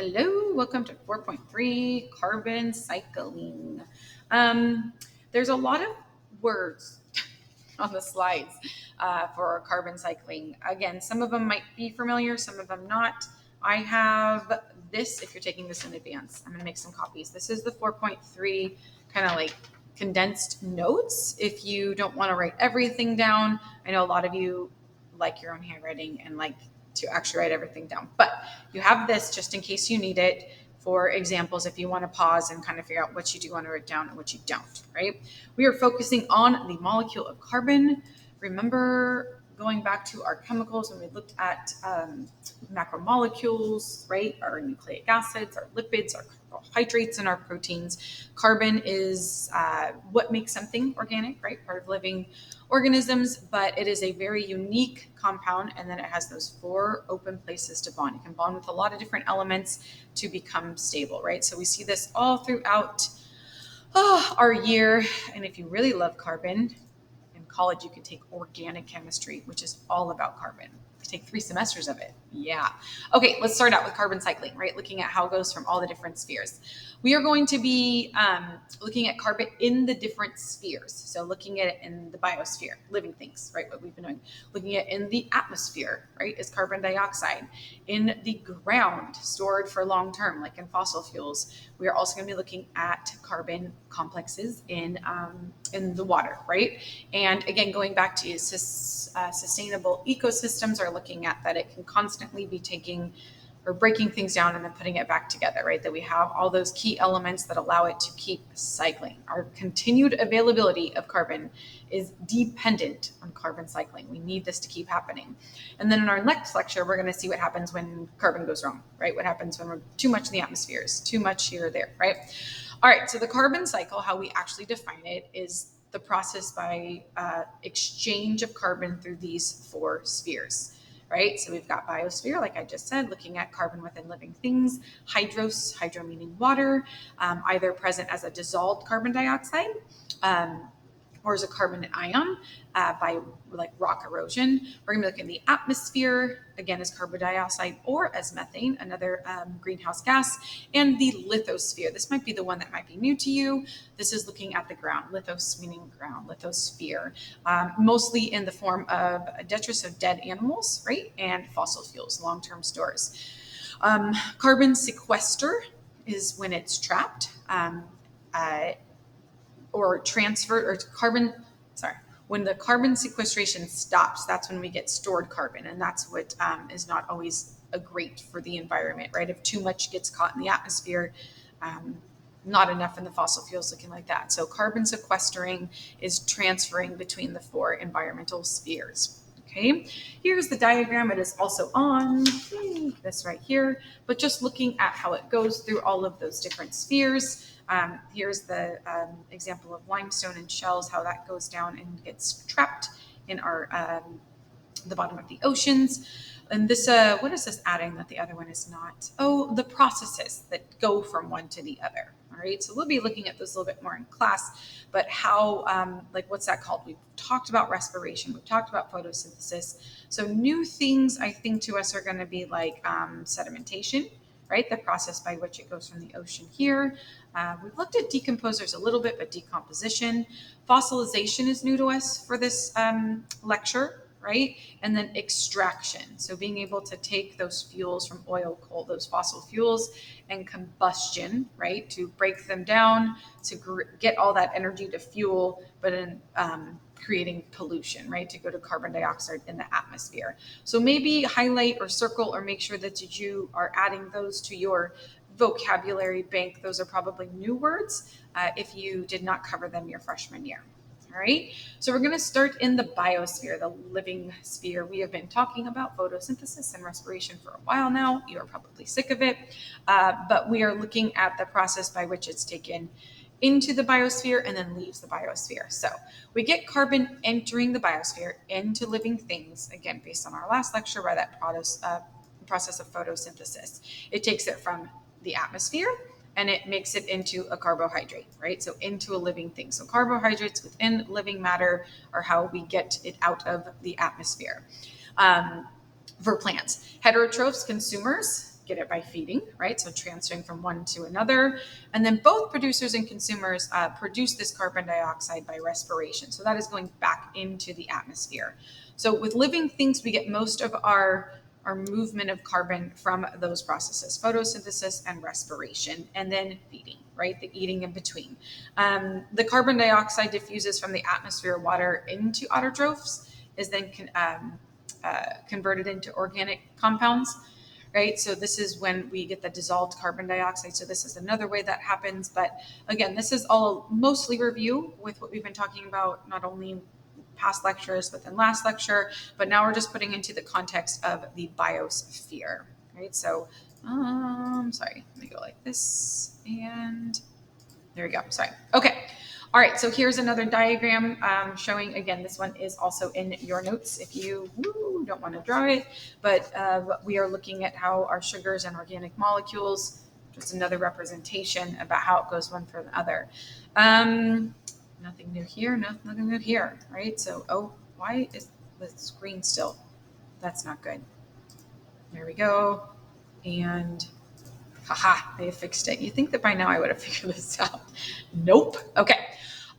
Hello, welcome to 4.3 carbon cycling. There's a lot of words on the slides for carbon cycling. Again, some of them might be familiar, some of them not. I have this, if you're taking this in advance, I'm going to make some copies. This is the 4.3 kind of like condensed notes. If you don't want to write everything down, I know a lot of you like your own handwriting and like to actually write everything down. But you have this just in case you need it for examples if you want to pause and kind of figure out what you do want to write down and what you don't, right? We are focusing on the molecule of carbon. Remember going back to our chemicals when we looked at macromolecules, right? Our nucleic acids, our lipids, our carbohydrates, and our proteins. Carbon is what makes something organic, right? Part of living organisms, but it is a very unique compound, and then it has those four open places to bond. It can bond with a lot of different elements to become stable, right? So we see this all throughout our year. And if you really love carbon, in college you can take organic chemistry, which is all about carbon. Take 3 semesters of it. Yeah. Okay, let's start out with carbon cycling, right? Looking at how it goes from all the different spheres. We are going to be looking at carbon in the different spheres. So looking at it in the biosphere, living things, right? What we've been doing. Looking at it in the atmosphere, right? Is carbon dioxide. In the ground, stored for long term, like in fossil fuels. We are also going to be looking at carbon complexes in the water, right? And again, going back to sustainable ecosystems are looking at that it can constantly be taking or breaking things down and then putting it back together, right? That we have all those key elements that allow it to keep cycling. Our continued availability of carbon is dependent on carbon cycling. We need this to keep happening. And then in our next lecture, we're going to see what happens when carbon goes wrong, right? What happens when we're too much in the atmosphere, is too much here or there, right? All right, so the carbon cycle, how we actually define it is the process by exchange of carbon through these 4 spheres, right? So we've got biosphere, like I just said, looking at carbon within living things. Hydro meaning water, either present as a dissolved carbon dioxide, or as a carbonate ion by like rock erosion. We're going to be looking at the atmosphere, again, as carbon dioxide or as methane, another greenhouse gas, and the lithosphere. This might be the one that might be new to you. This is looking at the ground, lithos meaning ground, lithosphere, mostly in the form of detritus of dead animals, right? And fossil fuels, long-term stores. Carbon sequester is when it's trapped. Or transfer or carbon, when the carbon sequestration stops, that's when we get stored carbon. And that's what is not always a great for the environment, right? If too much gets caught in the atmosphere, not enough in the fossil fuels, looking like that. So carbon sequestering is transferring between the 4 environmental spheres. Okay, here's the diagram. It is also on this right here, but just looking at how it goes through all of those different spheres. Here's the example of limestone and shells, how that goes down and gets trapped in our the bottom of the oceans. And this, what is this adding that the other one is not? Oh, the processes that go from one to the other. All right, so we'll be looking at this a little bit more in class, but how, like, what's that called? We've talked about respiration. We've talked about photosynthesis. So new things, I think, to us are going to be like sedimentation, right? The process by which it goes from the ocean here. We've looked at decomposers a little bit, but decomposition. Fossilization is new to us for this lecture, right? And then extraction. So being able to take those fuels from oil, coal, those fossil fuels, and combustion, right? To break them down, to get all that energy to fuel, but in creating pollution, right? To go to carbon dioxide in the atmosphere. So maybe highlight or circle or make sure that you are adding those to your vocabulary bank. Those are probably new words if you did not cover them your freshman year. All right, so we're going to start in the biosphere, the living sphere. We have been talking about photosynthesis and respiration for a while now. You are probably sick of it, but we are looking at the process by which it's taken into the biosphere and then leaves the biosphere. So we get carbon entering the biosphere into living things, again, based on our last lecture by that process of photosynthesis. It takes it from the atmosphere and it makes it into a carbohydrate, right? So into a living thing. So carbohydrates within living matter are how we get it out of the atmosphere. For plants, heterotrophs, consumers, get it by feeding, right? So transferring from one to another. And then both producers and consumers produce this carbon dioxide by respiration. So that is going back into the atmosphere. So with living things, we get most of our movement of carbon from those processes, photosynthesis and respiration, and then feeding, right? The eating in between. The carbon dioxide diffuses from the atmosphere water into autotrophs, is then converted into organic compounds, right? So this is when we get the dissolved carbon dioxide. So this is another way that happens. But again, this is all mostly review with what we've been talking about, not only past lectures, but then last lecture, but now we're just putting into the context of the biosphere, right? So, sorry, let me go like this, and there we go, sorry. Okay, all right, so here's another diagram showing, again, this one is also in your notes if you don't want to draw it, but we are looking at how our sugars and organic molecules, just another representation about how it goes one for the other. Nothing new here, nothing new here, right? So, why is the screen still? That's not good. There we go. And haha, I fixed it. You think that by now I would have figured this out. Nope. Okay.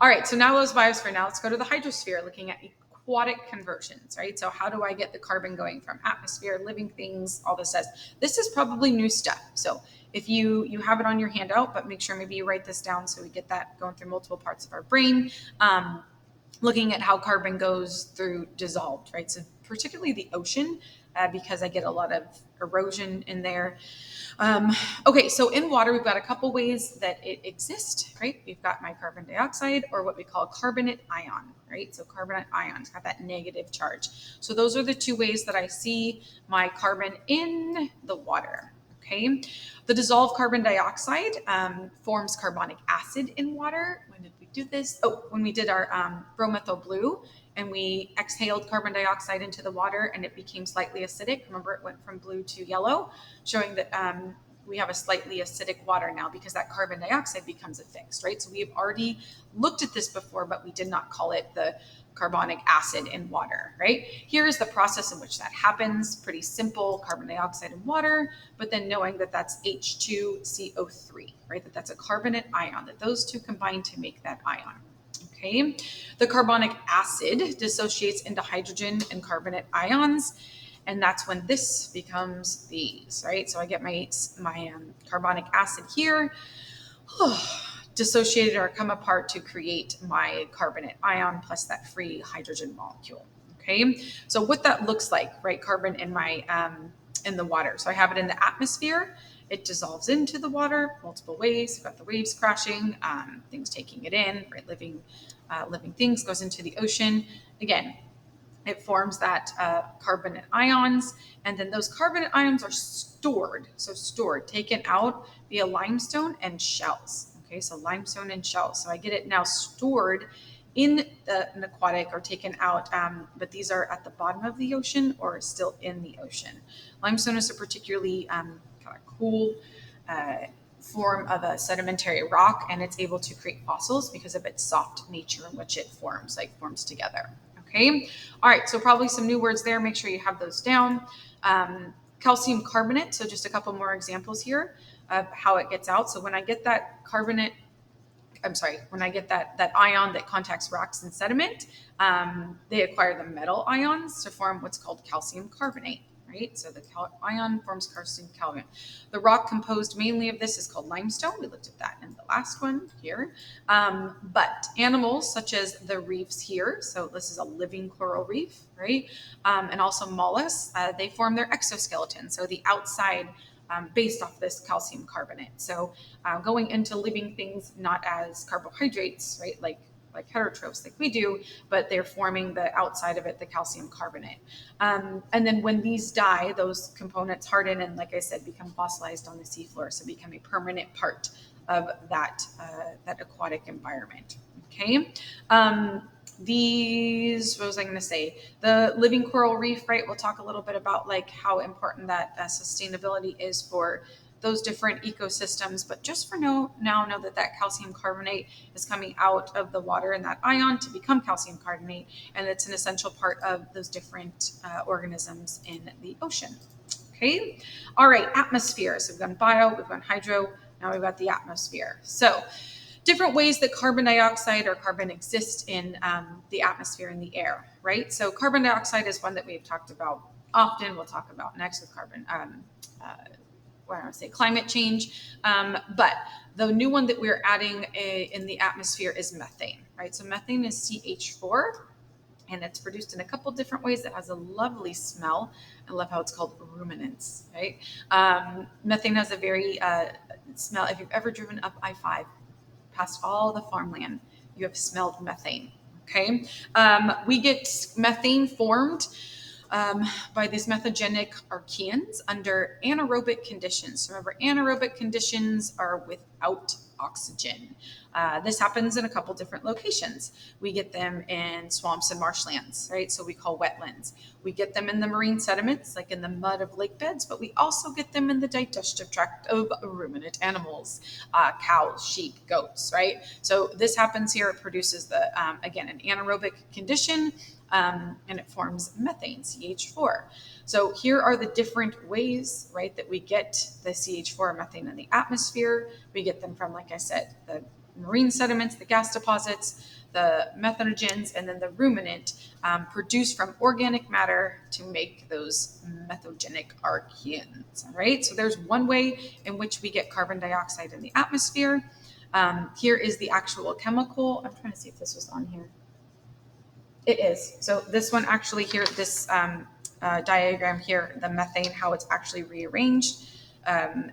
All right. So now those biosphere. Now let's go to the hydrosphere, looking at aquatic conversions, right? So how do I get the carbon going from atmosphere, living things, all this says. This is probably new stuff. So if you have it on your handout, but make sure maybe you write this down so we get that going through multiple parts of our brain. Looking at how carbon goes through dissolved, right? So particularly the ocean, because I get a lot of erosion in there. Okay, so in water, we've got a couple ways that it exists, right? We've got my carbon dioxide, or what we call carbonate ion, right? So carbonate ions got that negative charge. So those are the two ways that I see my carbon in the water. Okay, the dissolved carbon dioxide forms carbonic acid in water. When did we do this? Oh, when we did our bromethyl blue, and we exhaled carbon dioxide into the water, and it became slightly acidic. Remember, it went from blue to yellow, showing that we have a slightly acidic water now because that carbon dioxide becomes a fixed, right? So we have already looked at this before, but we did not call it the carbonic acid in water, right? Here is the process in which that happens. Pretty simple, carbon dioxide in water, but then knowing that that's H2CO3, right? That's a carbonate ion, that those two combine to make that ion. Okay, the carbonic acid dissociates into hydrogen and carbonate ions, and that's when this becomes these, right? So I get my carbonic acid here, dissociated or come apart to create my carbonate ion plus that free hydrogen molecule. Okay, so what that looks like, right? Carbon in my in the water. So I have it in the atmosphere. It dissolves into the water multiple ways. You've got the waves crashing, things taking it in, right? Living things, goes into the ocean. Again, it forms that carbonate ions, and then those carbonate ions are stored. So stored, taken out via limestone and shells. Okay, so limestone and shells. So I get it now stored in an aquatic or taken out, but these are at the bottom of the ocean or still in the ocean. Limestone is a particularly kind of cool form of a sedimentary rock, and it's able to create fossils because of its soft nature in which it forms together. Okay, all right, so probably some new words there. Make sure you have those down. Calcium carbonate, so just a couple more examples here of how it gets out. So when I get that that ion that contacts rocks and sediment, they acquire the metal ions to form what's called calcium carbonate, right? So the ion forms calcium carbonate. The rock composed mainly of this is called limestone. We looked at that in the last one here. But animals such as the reefs here, so this is a living coral reef, right? And also mollusks, they form their exoskeleton. So the outside based off this calcium carbonate. So going into living things not as carbohydrates, right? Like heterotrophs like we do, but they're forming the outside of it, the calcium carbonate. And then when these die, those components harden and, like I said, become fossilized on the seafloor, so become a permanent part of that aquatic environment. Okay. What was I going to say? The living coral reef, right? We'll talk a little bit about like how important that sustainability is for those different ecosystems. But just for now know that calcium carbonate is coming out of the water and that ion to become calcium carbonate, and it's an essential part of those different organisms in the ocean. Okay. All right. Atmosphere. So we've gone bio, we've gone hydro. Now we've got the atmosphere. So different ways that carbon dioxide or carbon exists in the atmosphere and the air, right? So carbon dioxide is one that we've talked about often. We'll talk about next with carbon, what I want to say, climate change. But the new one that we're adding in the atmosphere is methane, right? So methane is CH4. And it's produced in a couple different ways. It has a lovely smell. I love how it's called ruminants, right? Methane has a very smell. If you've ever driven up I-5 past all the farmland, you have smelled methane. Okay. We get methane formed by these methogenic archaeans under anaerobic conditions. So remember, anaerobic conditions are without oxygen. This happens in a couple different locations. We get them in swamps and marshlands, right? So we call wetlands. We get them in the marine sediments, like in the mud of lake beds, but we also get them in the digestive tract of ruminant animals, cows, sheep, goats, right? So this happens here. It produces again, an anaerobic condition. And it forms methane, CH4. So here are the different ways, right, that we get the CH4 methane in the atmosphere. We get them from, like I said, the marine sediments, the gas deposits, the methanogens, and then the ruminant produced from organic matter to make those methogenic archaeans. All right, so there's one way in which we get carbon dioxide in the atmosphere. Here is the actual chemical. I'm trying to see if this was on here. It is. So this one actually here, this diagram here, the methane, how it's actually rearranged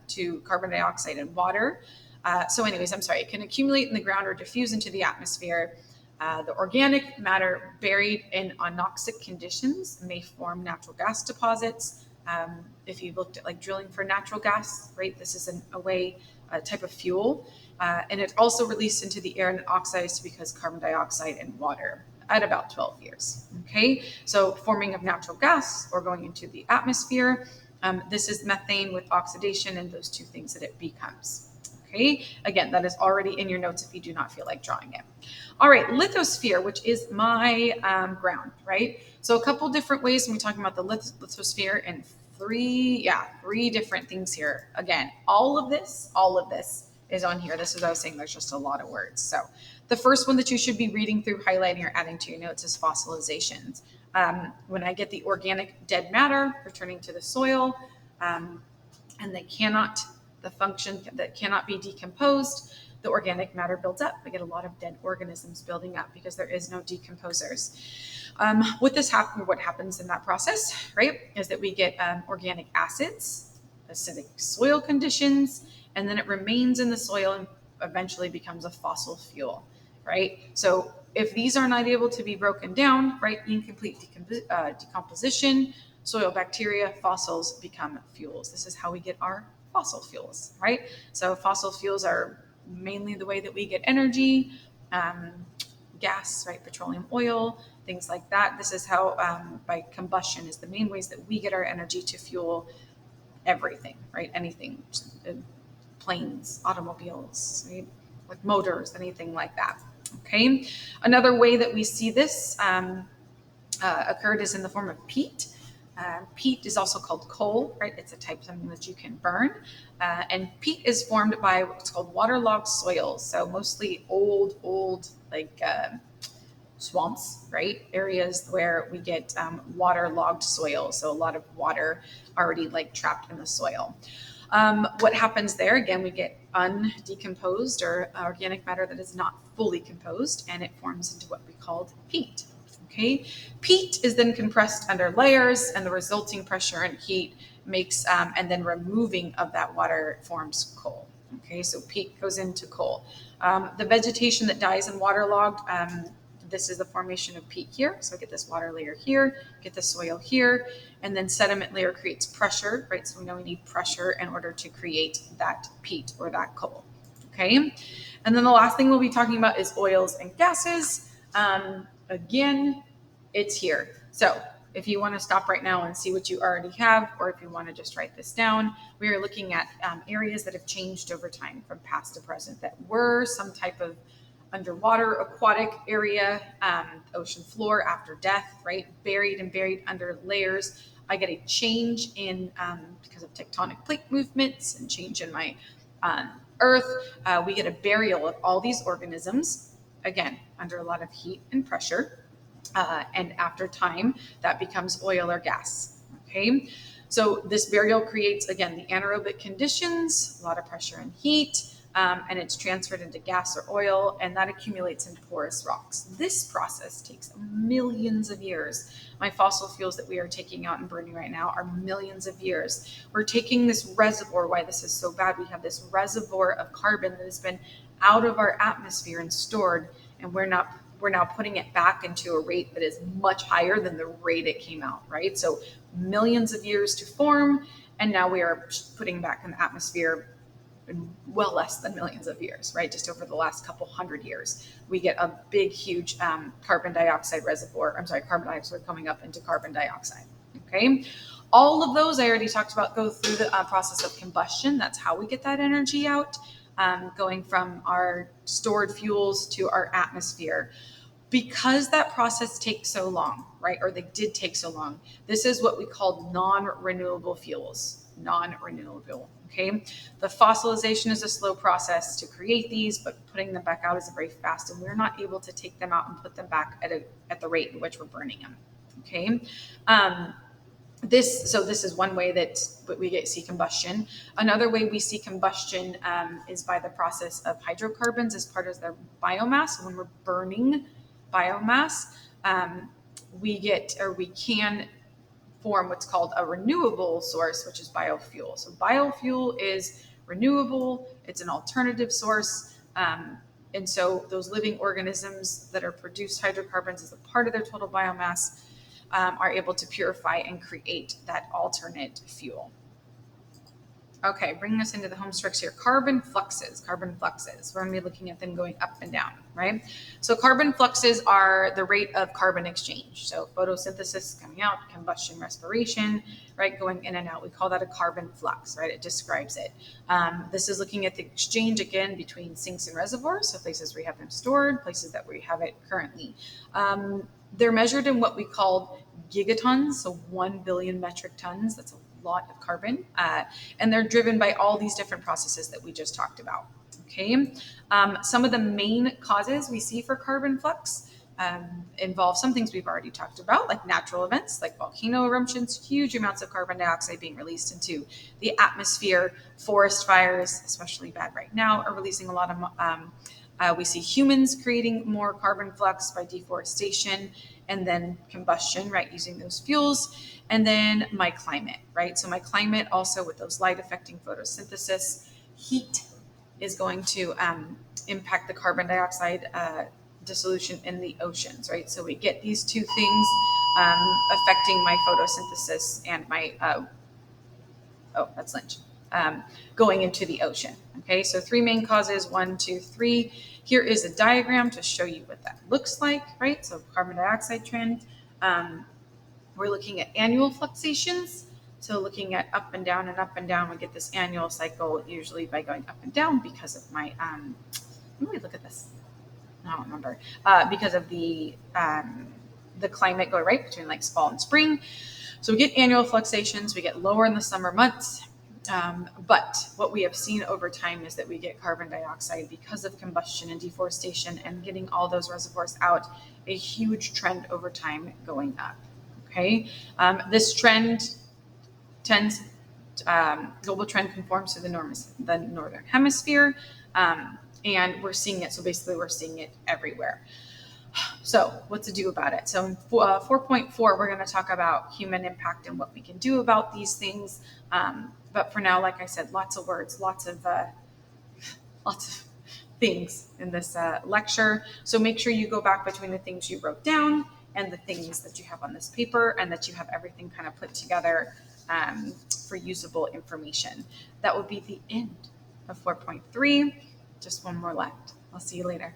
to carbon dioxide and water. So anyways, I'm sorry, it can accumulate in the ground or diffuse into the atmosphere. The organic matter buried in anoxic conditions may form natural gas deposits. If you looked at like drilling for natural gas, right, this is a type of fuel. And it also released into the air and oxidized to become carbon dioxide and water at about 12 years. Okay, so forming of natural gas or going into the atmosphere. This is methane with oxidation and those two things that it becomes. Okay, again, that is already in your notes if you do not feel like drawing it. All right, lithosphere, which is my ground, right? So a couple different ways when we're talking about the lithosphere and three different things here. Again, all of this is on here. This is what I was saying, there's just a lot of words. So the first one that you should be reading through, highlighting, or adding to your notes is fossilizations. When I get the organic dead matter returning to the soil, and the function that cannot be decomposed, the organic matter builds up. I get a lot of dead organisms building up because there is no decomposers. What happens in that process, right, is that we get organic acids, acidic soil conditions, and then it remains in the soil and eventually becomes a fossil fuel, right? So if these are not able to be broken down, right, incomplete decomposition, soil bacteria, fossils become fuels. This is how we get our fossil fuels, right? So fossil fuels are mainly the way that we get energy, gas, right, petroleum, oil, things like that. This is how, by combustion, is the main ways that we get our energy to fuel everything, right? Anything, planes, automobiles, right? Like motors, anything like that. Okay. Another way that we see this occurred is in the form of peat. Peat is also called coal, right? It's a type of something that you can burn. And peat is formed by what's called waterlogged soils. So mostly old, like swamps, right? Areas where we get waterlogged soil. So a lot of water already like trapped in the soil. What happens there? Again, we get undecomposed or organic matter that is not fully composed, and it forms into what we called peat. Okay, peat is then compressed under layers, and the resulting pressure and heat makes, and then removing of that water forms coal. Okay, so peat goes into coal. The vegetation that dies in waterlogged, this is the formation of peat here. So I get this water layer here, get the soil here, and then sediment layer creates pressure, right? So we know we need pressure in order to create that peat or that coal. Okay, and then the last thing we'll be talking about is oils and gases. Again, it's here. So if you want to stop right now and see what you already have, or if you want to just write this down, we are looking at areas that have changed over time from past to present that were some type of underwater aquatic area, ocean floor after death, right? Buried and buried under layers. I get a change in, because of tectonic plate movements and change in my earth. We get a burial of all these organisms, again, under a lot of heat and pressure. And after time, that becomes oil or gas. Okay. So this burial creates, again, the anaerobic conditions, a lot of pressure and heat, and it's transferred into gas or oil, and that accumulates in porous rocks. This process takes millions of years. My fossil fuels that we are taking out and burning right now are millions of years. We're taking this reservoir, why this is so bad, we have this reservoir of carbon that has been out of our atmosphere and stored, and we're now putting it back into a rate that is much higher than the rate it came out, right? So millions of years to form, and now we are putting back in the atmosphere in well less than millions of years, right? Just over the last couple hundred years, we get a big, huge carbon dioxide coming up into carbon dioxide, okay? All of those I already talked about go through the process of combustion. That's how we get that energy out, going from our stored fuels to our atmosphere. Because that process takes so long, right? Or they did take so long, this is what we call non-renewable fuels. Non-renewable, okay? The fossilization is a slow process to create these, but putting them back out is very fast, and we're not able to take them out and put them back at the rate in which we're burning them, okay? This is one way that we see combustion. Another way we see combustion is by the process of hydrocarbons as part of their biomass. So when we're burning biomass, we can form what's called a renewable source, which is biofuel. So biofuel is renewable, it's an alternative source. And so those living organisms that are produced hydrocarbons as a part of their total biomass are able to purify and create that alternate fuel. Okay, bringing us into the home stretch here. Carbon fluxes. We're going to be looking at them going up and down, right? So carbon fluxes are the rate of carbon exchange. So photosynthesis coming out, combustion, respiration, right? Going in and out. We call that a carbon flux, right? It describes it. This is looking at the exchange, again, between sinks and reservoirs. So places where we have them stored, places that we have it currently. They're measured in what we call gigatons, so 1 billion metric tons. That's a lot of carbon, and they're driven by all these different processes that we just talked about. Okay, some of the main causes we see for carbon flux involve some things we've already talked about, like natural events, like volcano eruptions, huge amounts of carbon dioxide being released into the atmosphere. Forest fires, especially bad right now, are releasing a lot of. We see humans creating more carbon flux by deforestation, and then combustion, right, using those fuels, and then my climate, right? So my climate also with those light affecting photosynthesis, heat is going to impact the carbon dioxide dissolution in the oceans, right? So we get these two things affecting my photosynthesis and my, that's Lynch, going into the ocean. Okay, so 3 main causes, 1, 2, 3. Here is a diagram to show you what that looks like, right? So carbon dioxide trend. We're looking at annual fluctuations. So looking at up and down and up and down, we get this annual cycle usually by going up and down because of my, let me look at this. I don't remember. Because of the climate going right between like fall and spring. So we get annual fluctuations, we get lower in the summer months. But what we have seen over time is that we get carbon dioxide because of combustion and deforestation and getting all those reservoirs out, a huge trend over time going up. Okay, this trend tends, global trend conforms to the northern hemisphere, and we're seeing it. So basically, we're seeing it everywhere. So what to do about it? So in 4.4, we're going to talk about human impact and what we can do about these things. But for now, like I said, lots of words, lots of things in this lecture. So make sure you go back between the things you wrote down and the things that you have on this paper, and that you have everything kind of put together for usable information. That will be the end of 4.3. Just one more left. I'll see you later.